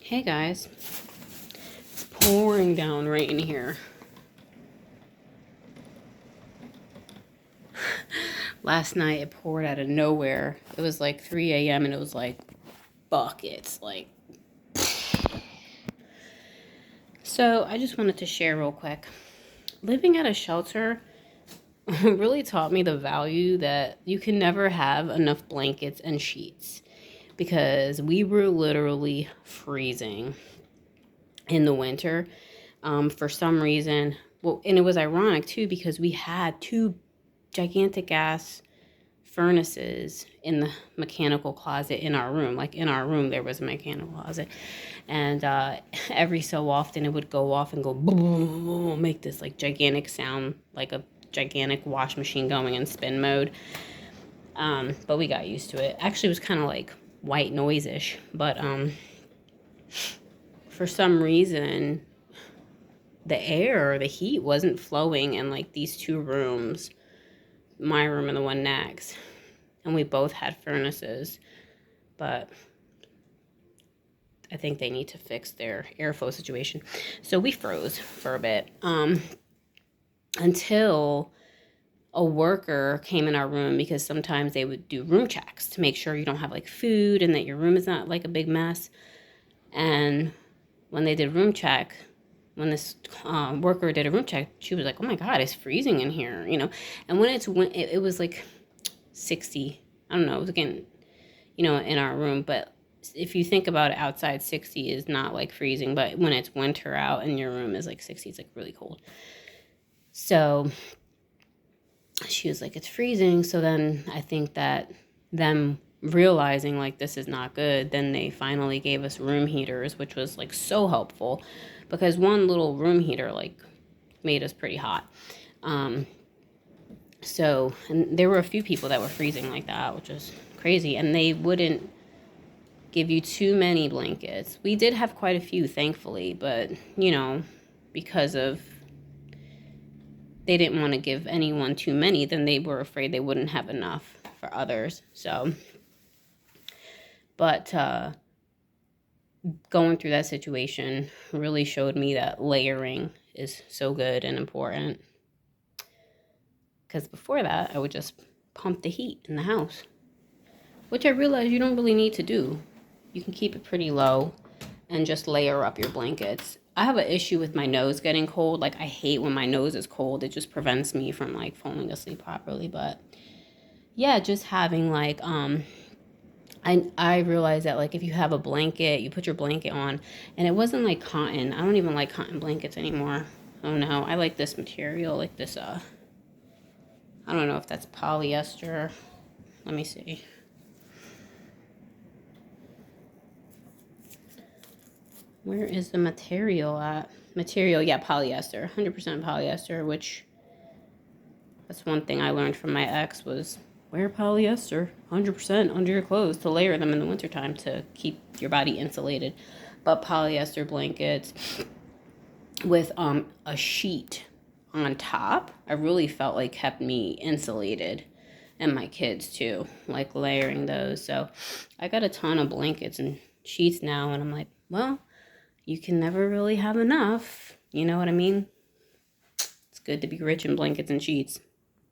Hey guys, it's pouring down right in here. Last night it poured out of nowhere. It was like 3 a.m. and it was like buckets. So I just wanted to share real quick. Living at a shelter really taught me the value that you can never have enough blankets and sheets because we were literally freezing in the winter. For some reason, well, and it was ironic too because we had two gigantic gas furnaces in the mechanical closet in our room. Like in our room, there was a mechanical closet, and every so often it would go off and go boom, boom, boom, make this like gigantic sound, like a gigantic wash machine going in spin mode. But we got used to it. Actually, it was kind of like white noise-ish, but for some reason the heat wasn't flowing in like these two rooms, my room and the one next. And we both had furnaces, but I think they need to fix their airflow situation. So we froze for a bit until a worker came in our room because sometimes they would do room checks to make sure you don't have like food and that your room is not like a big mess. And when they did room check, when this worker did a room check, she was like, "Oh my God, it's freezing in here," you know. And when it was like 60. I don't know. It was again, in our room. But if you think about it, outside 60 is not like freezing. But when it's winter out and your room is like 60, it's like really cold. So she was like, "It's freezing." So then I think that them realizing like this is not good, then they finally gave us room heaters, which was like so helpful because one little room heater like made us pretty hot. So, and there were a few people that were freezing like that, which is crazy. And they wouldn't give you too many blankets. We did have quite a few, thankfully, but, because of they didn't want to give anyone too many, then they were afraid they wouldn't have enough for others. So, but going through that situation really showed me that layering is so good and important. Because before that, I would just pump the heat in the house, which I realized you don't really need to do. You can keep it pretty low and just layer up your blankets. I have an issue with my nose getting cold. Like, I hate when my nose is cold. It just prevents me from, like, falling asleep properly. But, yeah, just having, like, I realized that, like, if you have a blanket, you put your blanket on, and it wasn't, like, cotton. I don't even like cotton blankets anymore. Oh, no. I like this material, like this, I don't know if that's polyester. Let me see. Where is the material at? Material, yeah, polyester. 100% polyester, which that's one thing I learned from my ex was wear polyester 100% under your clothes to layer them in the wintertime to keep your body insulated. But polyester blankets with a sheet on top, I really felt like kept me insulated, and my kids too, like layering those. So I got a ton of blankets and sheets now, and I'm like, well, you can never really have enough. You know what I mean? It's good to be rich in blankets and sheets.